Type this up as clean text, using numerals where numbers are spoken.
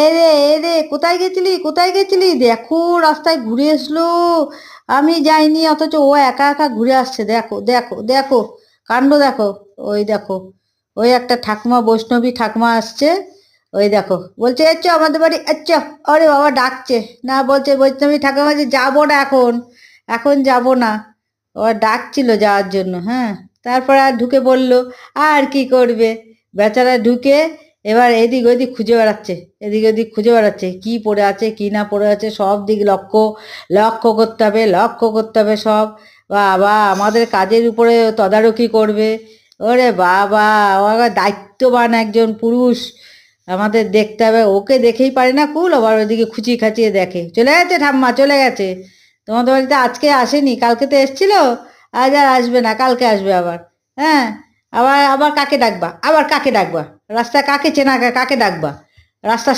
এ রে কোথায় গেছিলি, কোথায় গেছিলি? দেখো রাস্তায় ঘুরে আসলো, আমি যাইনি অথচ ও একা একা ঘুরে আসছে। দেখো দেখো দেখো, কাণ্ড দেখো। ওই দেখো, ওই একটা ঠাকুমা, বৈষ্ণবী ঠাকুমা আসছে। ওই দেখো, বলছে এচ্ছ আমাদের বাড়ি এচ্ছ। আরে বাবা ডাকছে, না বলছে বৈষ্ণবী ঠাকুমা যে যাবো না এখন, এখন যাব না। ও ডাকছিল যাওয়ার জন্য, হ্যাঁ। তারপরে আর ঢুকে বলল, আর কি করবে বেচারা ঢুকে, এবার এদিক ওদিক খুঁজে বেড়াচ্ছে, এদিক ওদিক খুঁজে বেড়াচ্ছে, কি পড়ে আছে কি না পড়ে আছে সব দিক লক্ষ্য লক্ষ্য করতে হবে, লক্ষ্য করতে হবে সব। বাবা আমাদের কাজের উপরে তদারকি করবে। ওরে বাবা, ও আবার দায়িত্ববান একজন পুরুষ, আমাদের দেখতে হবে। ওকে দেখেই পারে না কুল, আবার ওইদিকে খুঁচিয়ে খাচিয়ে দেখে। চলে গেছে ঠাম্মা, চলে গেছে। তোমাদের বাড়িতে আজকে আসেনি, কালকে তো এসছিল, আজ আর আসবে না, কালকে আসবে আবার। হ্যাঁ, আবার আবার কাকে ডাকবা, আবার কাকে ডাকবা? রাস্তা কাকে চেনা, কাকে ডাকবা? রাস্তার